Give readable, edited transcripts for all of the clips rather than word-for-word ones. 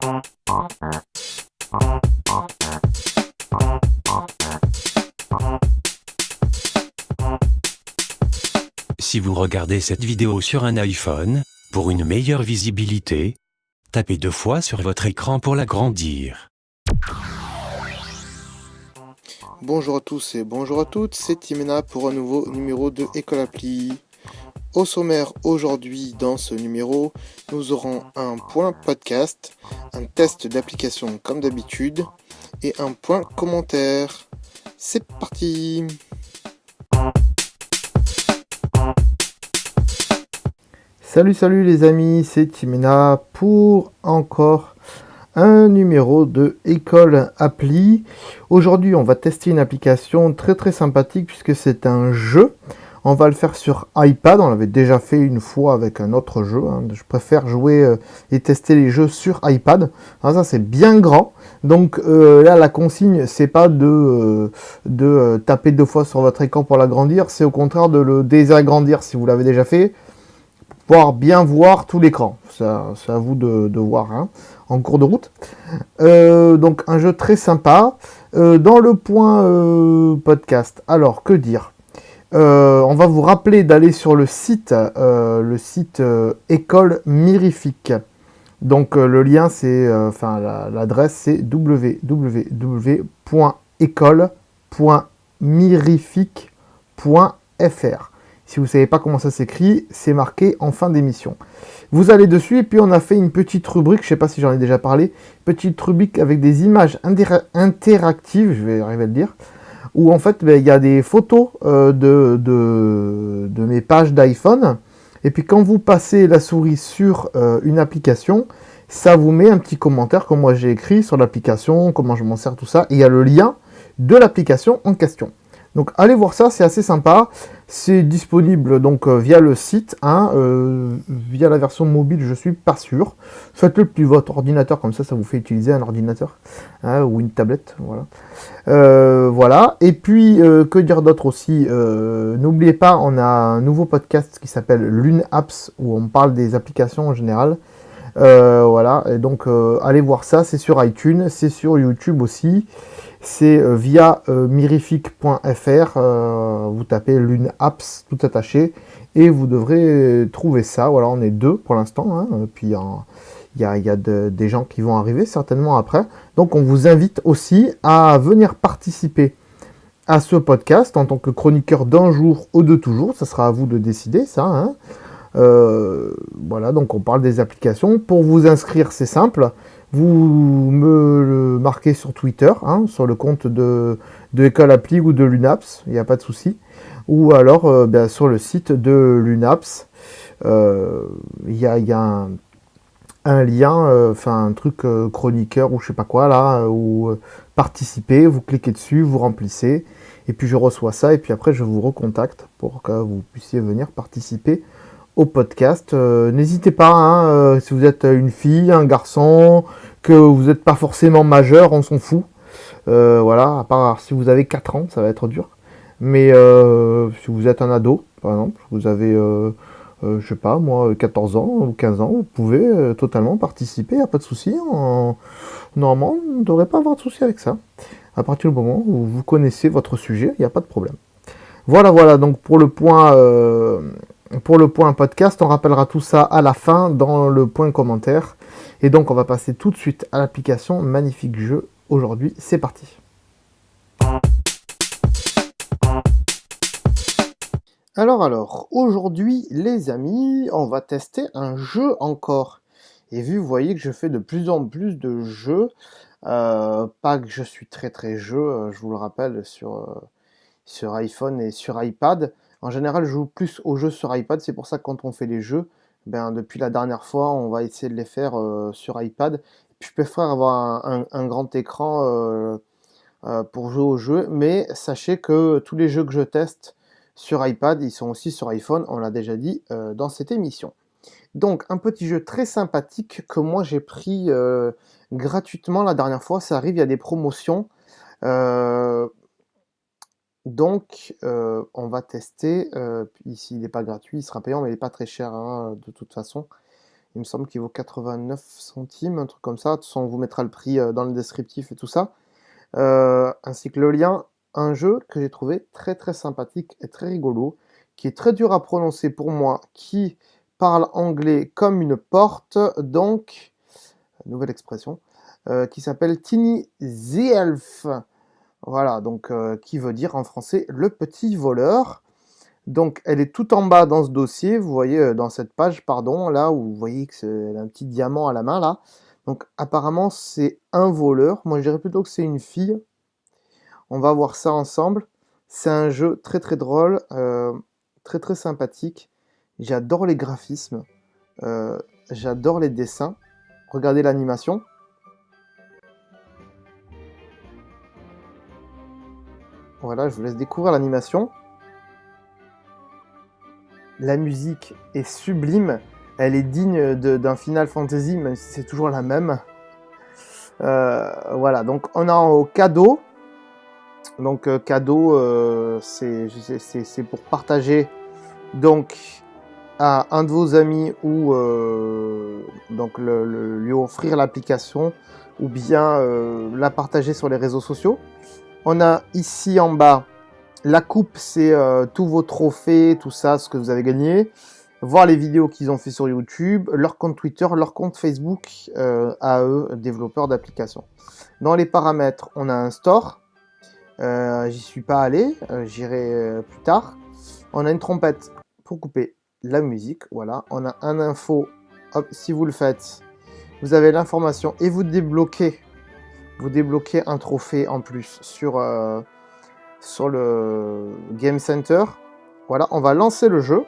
Si vous regardez cette vidéo sur un iPhone, pour une meilleure visibilité, tapez 2 fois sur votre écran pour l'agrandir. Bonjour à tous et bonjour à toutes, c'est Timena pour un nouveau numéro de École Appli. Au sommaire aujourd'hui dans ce numéro, nous aurons un point podcast, un test d'application comme d'habitude et un point commentaire. C'est parti! Salut les amis, c'est Timena pour encore un numéro de École Appli. Aujourd'hui, on va tester une application très sympathique puisque c'est un jeu. On va le faire sur iPad, on l'avait déjà fait une fois avec un autre jeu. Je préfère jouer et tester les jeux sur iPad. Alors ça, c'est bien grand. Donc là, la consigne, c'est pas de taper 2 fois sur votre écran pour l'agrandir. C'est au contraire de le désagrandir si vous l'avez déjà fait. Pouvoir bien voir tout l'écran. C'est à vous de voir en cours de route. Donc un jeu très sympa. Dans le point podcast, alors que dire, on va vous rappeler d'aller sur le site École Mirifique. Donc le lien c'est, l'adresse c'est www.école.mirifique.fr. Si vous ne savez pas comment ça s'écrit, c'est marqué en fin d'émission. Vous allez dessus et puis on a fait une petite rubrique, je ne sais pas si j'en ai déjà parlé, petite rubrique avec des images interactives, je vais arriver à le dire, où en fait il y a des photos de mes pages d'iPhone. Et puis quand vous passez la souris sur une application, ça vous met un petit commentaire comme moi j'ai écrit sur l'application, comment je m'en sers, tout ça. Et il y a le lien de l'application en question. Donc allez voir ça, c'est assez sympa. C'est disponible donc via le site, via la version mobile, je suis pas sûr. Faites-le depuis votre ordinateur, comme ça vous fait utiliser un ordinateur ou une tablette, voilà. Voilà. Et puis que dire d'autre aussi, n'oubliez pas, on a un nouveau podcast qui s'appelle Lune Apps où on parle des applications en général. Voilà. Et donc allez voir ça, c'est sur iTunes, c'est sur YouTube aussi. C'est via mirifique.fr, vous tapez Lune Apps tout attaché et vous devrez trouver ça. Voilà, on est 2 pour l'instant, puis il y a des gens qui vont arriver certainement après. Donc on vous invite aussi à venir participer à ce podcast en tant que chroniqueur d'un jour ou de toujours. Ça sera à vous de décider ça. Voilà, donc on parle des applications. Pour vous inscrire, c'est simple. Vous me le marquez sur Twitter, sur le compte de École Appli ou de Lunaps, il n'y a pas de souci. Ou alors sur le site de Lunaps, il y a un lien, un truc chroniqueur ou je sais pas quoi là, où participer, vous cliquez dessus, vous remplissez, et puis je reçois ça, et puis après je vous recontacte pour que vous puissiez venir participer au podcast. N'hésitez pas, si vous êtes une fille, un garçon, que vous n'êtes pas forcément majeur, on s'en fout. Voilà, à part si vous avez 4 ans, ça va être dur. Mais si vous êtes un ado, par exemple, vous avez, je sais pas, moi, 14 ans ou 15 ans, vous pouvez totalement participer, il n'y a pas de souci. Normalement, on ne devrait pas avoir de souci avec ça. À partir du moment où vous connaissez votre sujet, il n'y a pas de problème. Voilà, donc pour le point podcast, on rappellera tout ça à la fin dans le point commentaire. Et donc on va passer tout de suite à l'application. Magnifique jeu aujourd'hui, c'est parti. Alors, aujourd'hui les amis, on va tester un jeu encore. Et vous voyez que je fais de plus en plus de jeux. Pas que je suis très jeu, je vous le rappelle, sur iPhone et sur iPad. En général, je joue plus aux jeux sur iPad, c'est pour ça que quand on fait les jeux, depuis la dernière fois, on va essayer de les faire sur iPad. Puis je préfère avoir un grand écran pour jouer aux jeux, mais sachez que tous les jeux que je teste sur iPad, ils sont aussi sur iPhone, on l'a déjà dit dans cette émission. Donc, un petit jeu très sympathique que moi j'ai pris gratuitement la dernière fois, ça arrive, il y a des promotions. Donc, on va tester, ici il n'est pas gratuit, il sera payant, mais il n'est pas très cher de toute façon. Il me semble qu'il vaut 89 centimes, un truc comme ça. De toute façon, on vous mettra le prix dans le descriptif et tout ça. Ainsi que le lien. Un jeu que j'ai trouvé très très sympathique et très rigolo, qui est très dur à prononcer pour moi, qui parle anglais comme une porte, donc, nouvelle expression, qui s'appelle Tiny the Elf. Voilà, donc qui veut dire en français le petit voleur. Donc elle est tout en bas dans ce dossier, vous voyez dans cette page, pardon, là où vous voyez que c'est un petit diamant à la main là. Donc apparemment c'est un voleur, moi je dirais plutôt que c'est une fille. On va voir ça ensemble. C'est un jeu très très drôle, très très sympathique. J'adore les graphismes, j'adore les dessins. Regardez l'animation. Voilà, je vous laisse découvrir l'animation. La musique est sublime. Elle est digne d'un Final Fantasy, même si c'est toujours la même. Voilà, donc on a en haut cadeau. Donc cadeau, c'est pour partager donc à un de vos amis ou donc lui offrir l'application ou bien la partager sur les réseaux sociaux. On a ici en bas la coupe, c'est tous vos trophées, tout ça, ce que vous avez gagné. Voir les vidéos qu'ils ont fait sur YouTube, leur compte Twitter, leur compte Facebook à eux, développeurs d'applications. Dans les paramètres, on a un store. J'y suis pas allé, j'irai plus tard. On a une trompette pour couper la musique, voilà. On a un info, hop, si vous le faites, vous avez l'information et vous débloquez un trophée en plus sur le Game Center. Voilà, on va lancer le jeu.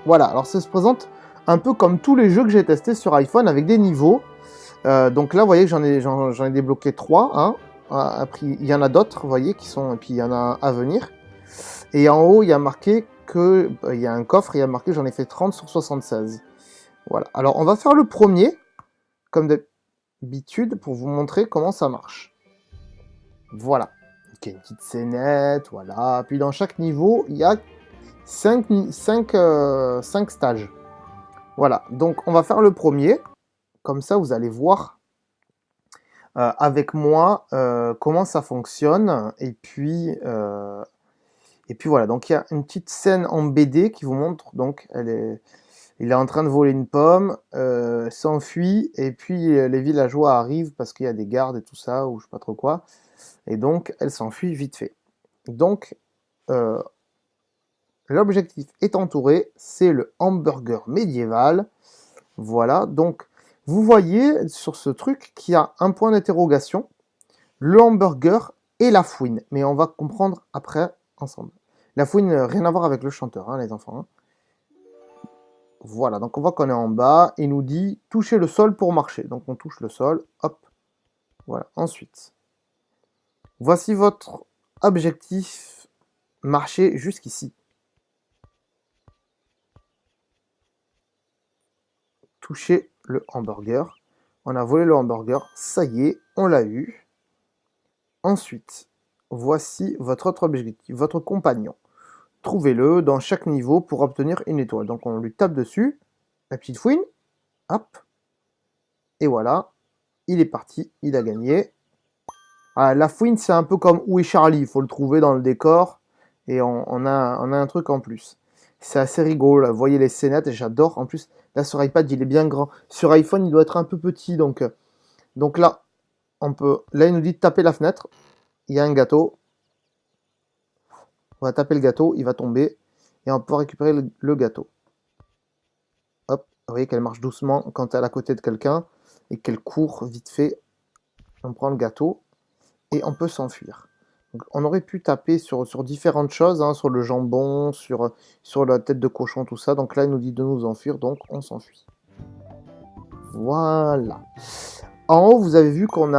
Voilà, alors ça se présente un peu comme tous les jeux que j'ai testés sur iPhone avec des niveaux. Donc là, vous voyez que j'en ai débloqué 3, hein. Après, il y en a d'autres, vous voyez, qui sont, et puis il y en a un à venir. Et en haut, il y a marqué que, il y a un coffre, il y a marqué j'en ai fait 30 sur 76. Voilà. Alors, on va faire le premier, comme d'habitude, pour vous montrer comment ça marche. Voilà. Donc, il y a une petite scénette, voilà. Puis dans chaque niveau, il y a 5 stages. Voilà. Donc, on va faire le premier. Comme ça, vous allez voir avec moi comment ça fonctionne. Et puis voilà, donc il y a une petite scène en BD qui vous montre, donc il est en train de voler une pomme, s'enfuit, et puis les villageois arrivent parce qu'il y a des gardes et tout ça, ou je sais pas trop quoi, et donc elle s'enfuit vite fait. Donc l'objectif est entouré, c'est le hamburger médiéval. Voilà, donc vous voyez sur ce truc qu'il y a un point d'interrogation, le hamburger et la fouine. Mais on va comprendre après ensemble. La fouine, rien à voir avec le chanteur, hein, les enfants. Hein. Voilà, donc on voit qu'on est en bas. Il nous dit toucher le sol pour marcher. Donc on touche le sol, hop. Voilà, ensuite. Voici votre objectif, marcher jusqu'ici. Toucher le hamburger. On a volé le hamburger, ça y est, on l'a eu. Ensuite, voici votre autre objectif, votre compagnon. Trouvez-le dans chaque niveau pour obtenir une étoile. Donc on lui tape dessus, la petite fouine, hop, et voilà, il est parti, il a gagné. Ah, la fouine, c'est un peu comme Où est Charlie, il faut le trouver dans le décor, et on a un truc en plus. C'est assez rigolo, là. Vous voyez les scénettes, j'adore. En plus, là sur iPad, il est bien grand. Sur iPhone, il doit être un peu petit, donc là, là, il nous dit de taper la fenêtre. Il y a un gâteau. On va taper le gâteau, il va tomber. Et on peut récupérer le gâteau. Hop, vous voyez qu'elle marche doucement quand elle est à côté de quelqu'un. Et qu'elle court vite fait. On prend le gâteau. Et on peut s'enfuir. On aurait pu taper sur différentes choses. Hein, sur le jambon, sur la tête de cochon, tout ça. Donc là, il nous dit de nous enfuir. Donc on s'enfuit. Voilà. En haut, vous avez vu qu'on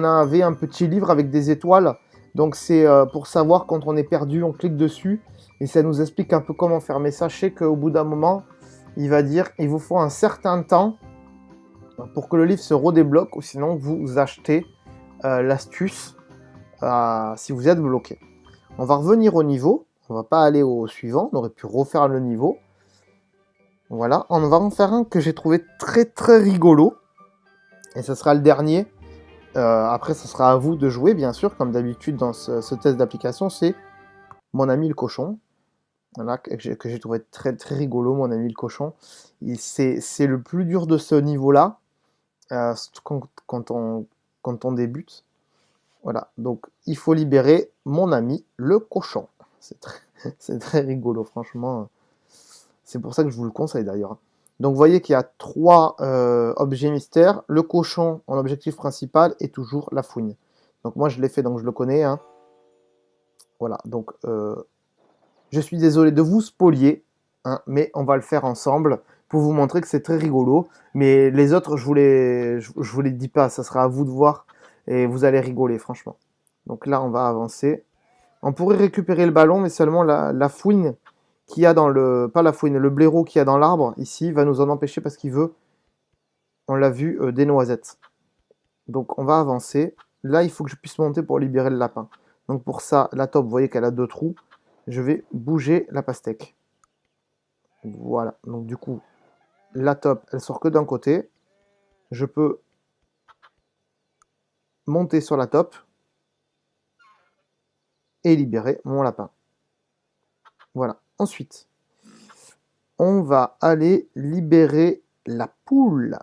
avait un petit livre avec des étoiles. Donc c'est pour savoir quand on est perdu, on clique dessus et ça nous explique un peu comment faire. Mais sachez qu'au bout d'un moment, il va dire il vous faut un certain temps pour que le livre se redébloque ou sinon vous achetez l'astuce si vous êtes bloqué. On va revenir au niveau, on va pas aller au suivant, on aurait pu refaire le niveau. Voilà, on va en faire un que j'ai trouvé très très rigolo. Et ce sera le dernier. Après, ce sera à vous de jouer, bien sûr, comme d'habitude dans ce test d'application. C'est mon ami le cochon. Voilà, que j'ai trouvé très très rigolo, mon ami le cochon. C'est le plus dur de ce niveau-là, quand on débute. Voilà, donc il faut libérer mon ami le cochon. C'est très rigolo, franchement. C'est pour ça que je vous le conseille d'ailleurs. Donc vous voyez qu'il y a 3 objets mystères. Le cochon en objectif principal et toujours la fouine. Donc moi je l'ai fait, donc je le connais. Hein. Voilà, donc je suis désolé de vous spolier, hein, mais on va le faire ensemble pour vous montrer que c'est très rigolo. Mais les autres, je vous les dis pas, ça sera à vous de voir et vous allez rigoler, franchement. Donc là, on va avancer. On pourrait récupérer le ballon, mais seulement la fouine qu'il y a dans le... Pas la fouine, le blaireau qu'il y a dans l'arbre, ici, va nous en empêcher parce qu'il veut, on l'a vu, des noisettes. Donc on va avancer. Là, il faut que je puisse monter pour libérer le lapin. Donc pour ça, la taupe, vous voyez qu'elle a 2 trous. Je vais bouger la pastèque. Voilà, donc du coup, la taupe, elle sort que d'un côté. Je peux monter sur la taupe et libérer mon lapin. Voilà, ensuite, on va aller libérer la poule.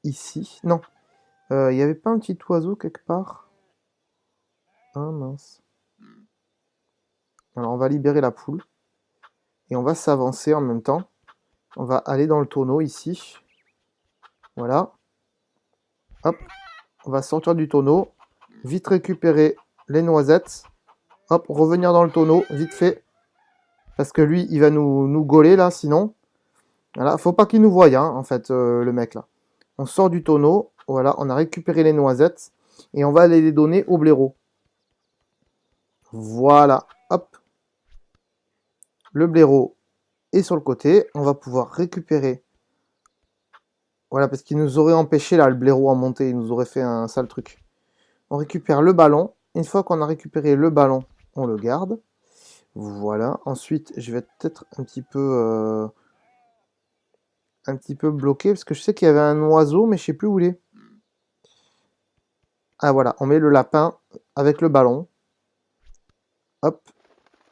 Ici, non, il n'y avait pas un petit oiseau quelque part? Ah mince. Alors on va libérer la poule. Et on va s'avancer en même temps. On va aller dans le tonneau ici. Voilà. Hop. On va sortir du tonneau. Vite récupérer les noisettes. Hop, revenir dans le tonneau, vite fait. Parce que lui, il va nous gauler là, sinon. Voilà, faut pas qu'il nous voie, hein, en fait, le mec là. On sort du tonneau. Voilà, on a récupéré les noisettes. Et on va aller les donner au blaireau. Voilà. Hop. Le blaireau est sur le côté. On va pouvoir récupérer. Voilà, parce qu'il nous aurait empêché là, le blaireau à monter. Il nous aurait fait un sale truc. On récupère le ballon. Une fois qu'on a récupéré le ballon, on le garde. Voilà. Ensuite, je vais peut-être un petit peu bloqué. Parce que je sais qu'il y avait un oiseau, mais je sais plus où il est. Ah voilà, on met le lapin avec le ballon. Hop.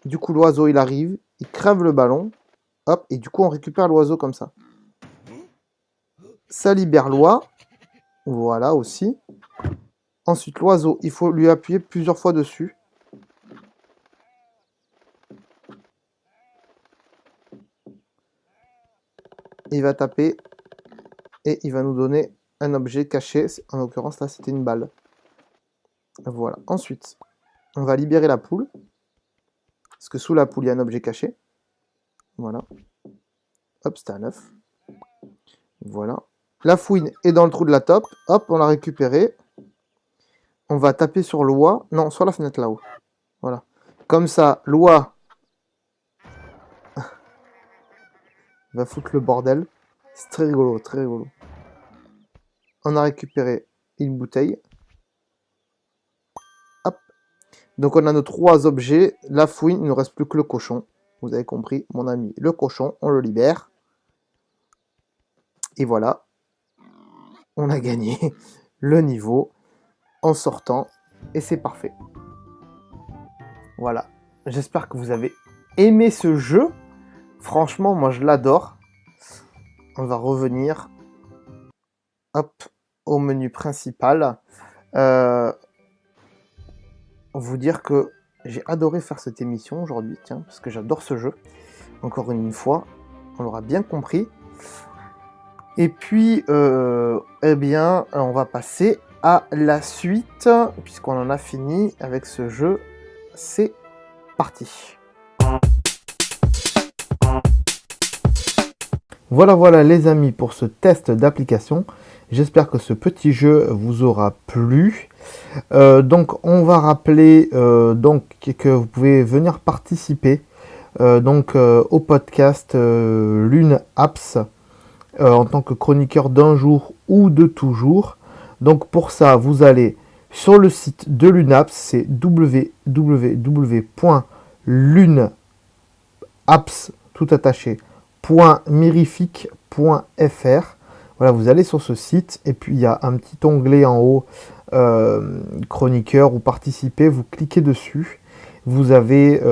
Du coup, l'oiseau, il arrive. Il crève le ballon. Hop. Et du coup, on récupère l'oiseau comme ça. Ça libère l'oie. Voilà aussi. Ensuite, l'oiseau, il faut lui appuyer plusieurs fois dessus. Il va taper. Et il va nous donner un objet caché. En l'occurrence, là, c'était une balle. Voilà. Ensuite, on va libérer la poule. Parce que sous la poule, il y a un objet caché. Voilà. Hop, c'était un œuf. Voilà. La fouine est dans le trou de la taupe. Hop, on l'a récupéré. On va taper sur l'oie. Non, sur la fenêtre là-haut. Voilà. Comme ça, l'oie va foutre le bordel. C'est très rigolo, très rigolo. On a récupéré une bouteille. Hop. Donc on a nos 3 objets. La fouine, il ne reste plus que le cochon. Vous avez compris, mon ami, le cochon, on le libère. Et voilà. On a gagné le niveau en sortant. Et c'est parfait. Voilà. J'espère que vous avez aimé ce jeu. Franchement, moi je l'adore. On va revenir hop, au menu principal. Vous dire que j'ai adoré faire cette émission aujourd'hui, tiens, parce que j'adore ce jeu. Encore une fois, on l'aura bien compris. Et puis, eh bien, on va passer à la suite, puisqu'on en a fini avec ce jeu. C'est parti. Voilà les amis pour ce test d'application. J'espère que ce petit jeu vous aura plu. Donc on va rappeler que vous pouvez venir participer au podcast Lune Apps en tant que chroniqueur d'un jour ou de toujours. Donc pour ça, vous allez sur le site de Luneapps, c'est www.luneapps.fr. www.mirific.fr. Voilà, vous allez sur ce site et puis il y a un petit onglet en haut, chroniqueur ou participer, vous cliquez dessus. Vous avez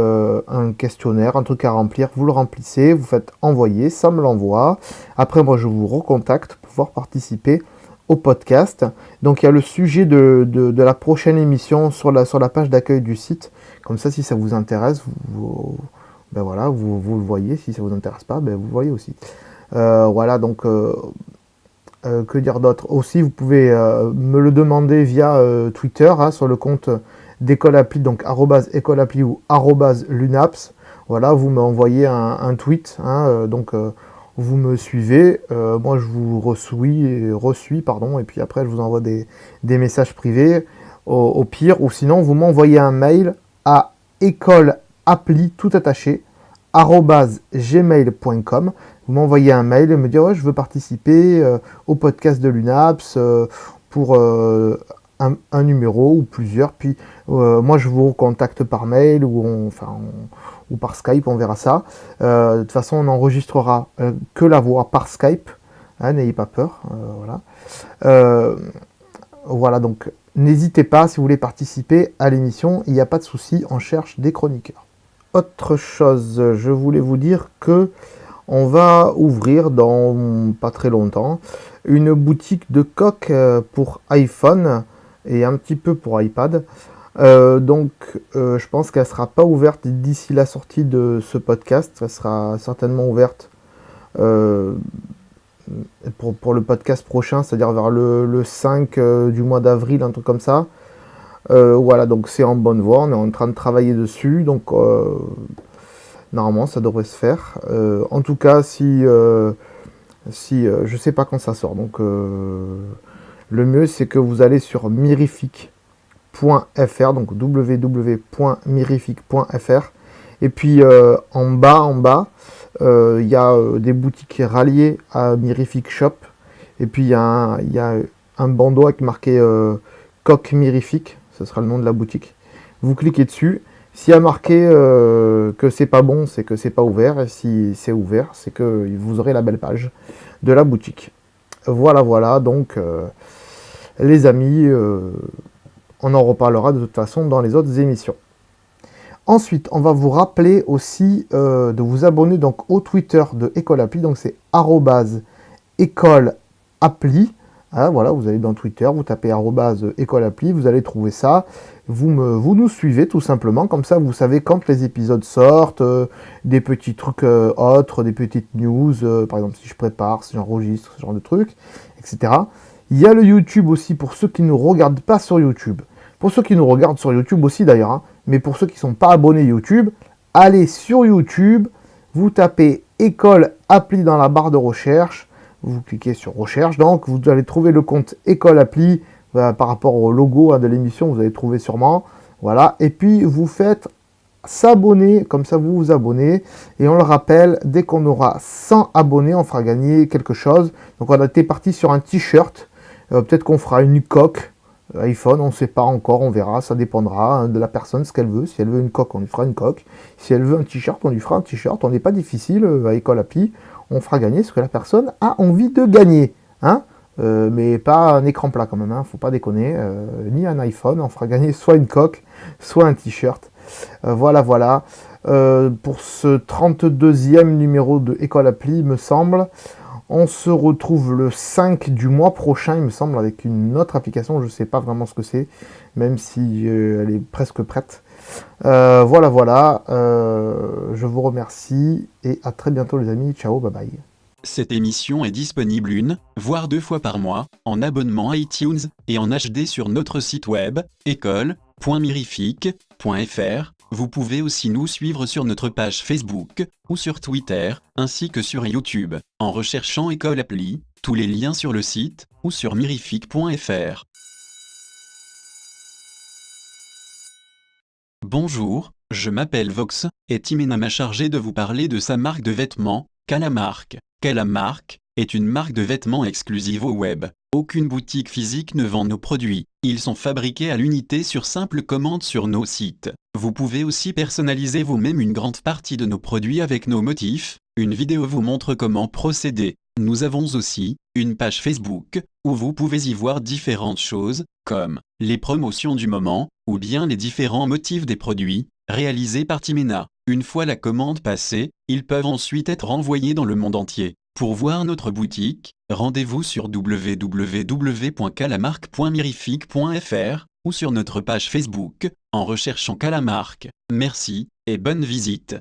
un questionnaire, un truc à remplir, vous le remplissez, vous faites envoyer, ça me l'envoie. Après, moi, je vous recontacte pour pouvoir participer au podcast. Donc, il y a le sujet de la prochaine émission sur la page d'accueil du site. Comme ça, si ça vous intéresse, vous le voyez. Si ça vous intéresse pas, ben, vous le voyez aussi. Voilà, donc... que dire d'autre? Aussi, vous pouvez me le demander via Twitter, hein, sur le compte d'École Appli, donc @écoleappli ou @lunaps. Voilà, vous m'envoyez un tweet, hein, vous me suivez, moi je vous reçuis, et puis après je vous envoie des messages privés au pire, ou sinon vous m'envoyez un mail à écoleappli tout attaché @gmail.com. Vous m'envoyez un mail et me dire ouais, je veux participer au podcast de l'UNAPS pour un numéro ou plusieurs. Puis moi je vous recontacte par mail ou par Skype, on verra ça. De toute façon, on n'enregistrera que la voix par Skype. Hein, n'ayez pas peur. Voilà, donc n'hésitez pas si vous voulez participer à l'émission. Il n'y a pas de souci, on cherche des chroniqueurs. Autre chose, je voulais vous dire que on va ouvrir dans pas très longtemps une boutique de coques pour iPhone et un petit peu pour iPad. Je pense qu'elle ne sera pas ouverte d'ici la sortie de ce podcast. Elle sera certainement ouverte pour le podcast prochain, c'est-à-dire vers le 5 du mois d'avril, un truc comme ça. Voilà, donc c'est en bonne voie, on est en train de travailler dessus, donc normalement ça devrait se faire. En tout cas, si je sais pas quand ça sort, donc le mieux c'est que vous allez sur mirific.fr, donc www.mirific.fr, et puis en bas, il y a des boutiques ralliées à Mirific Shop, et puis il y a un bandeau avec marqué Coque Mirific. Ce sera le nom de la boutique. Vous cliquez dessus. S'il y a marqué que c'est pas bon, c'est que c'est pas ouvert. Et si c'est ouvert, c'est que vous aurez la belle page de la boutique. Voilà. Donc, les amis, on en reparlera de toute façon dans les autres émissions. Ensuite, on va vous rappeler aussi de vous abonner donc au Twitter de École Appli. Donc, c'est @écoleappli. Ah, voilà, vous allez dans Twitter, vous tapez @écoleappli, vous allez trouver ça. Vous nous suivez tout simplement, comme ça vous savez quand les épisodes sortent, des petits trucs autres, des petites news, par exemple si je prépare, si j'enregistre, ce genre de trucs, etc. Il y a le YouTube aussi pour ceux qui ne nous regardent pas sur YouTube. Pour ceux qui nous regardent sur YouTube aussi d'ailleurs, hein, mais pour ceux qui ne sont pas abonnés YouTube, allez sur YouTube, vous tapez École Appli dans la barre de recherche. Vous cliquez sur recherche, donc vous allez trouver le compte École Appli par rapport au logo de l'émission, vous allez trouver sûrement. Voilà, et puis vous faites s'abonner, comme ça vous vous abonnez. Et on le rappelle, dès qu'on aura 100 abonnés, on fera gagner quelque chose. Donc on a été parti sur un t-shirt, peut-être qu'on fera une coque iPhone, on ne sait pas encore, on verra, ça dépendra de la personne, ce qu'elle veut. Si elle veut une coque, on lui fera une coque. Si elle veut un t-shirt, on lui fera un t-shirt. On n'est pas difficile à École Appli. On fera gagner ce que la personne a envie de gagner, hein, mais pas un écran plat quand même, hein, faut pas déconner, ni un iPhone, on fera gagner soit une coque, soit un t-shirt. Voilà. Pour ce 32e numéro de École Appli, il me semble, on se retrouve le 5 du mois prochain, il me semble, avec une autre application, je ne sais pas vraiment ce que c'est, même si elle est presque prête. Voilà, je vous remercie et à très bientôt les amis, ciao, bye bye. Cette émission est disponible une, voire 2 fois par mois, en abonnement iTunes, et en HD sur notre site web, école.mirific.fr. Vous pouvez aussi nous suivre sur notre page Facebook, ou sur Twitter, ainsi que sur YouTube, en recherchant École Appli, tous les liens sur le site, ou sur mirific.fr. Bonjour, je m'appelle Vox, et Timena m'a chargé de vous parler de sa marque de vêtements, Calamarque. Calamarque est une marque de vêtements exclusive au web. Aucune boutique physique ne vend nos produits. Ils sont fabriqués à l'unité sur simple commande sur nos sites. Vous pouvez aussi personnaliser vous-même une grande partie de nos produits avec nos motifs. Une vidéo vous montre comment procéder. Nous avons aussi une page Facebook où vous pouvez y voir différentes choses, comme les promotions du moment, ou bien les différents motifs des produits réalisés par Timena. Une fois la commande passée, ils peuvent ensuite être envoyés dans le monde entier. Pour voir notre boutique, rendez-vous sur www.calamarque.mirific.fr ou sur notre page Facebook en recherchant Calamarque. Merci et bonne visite.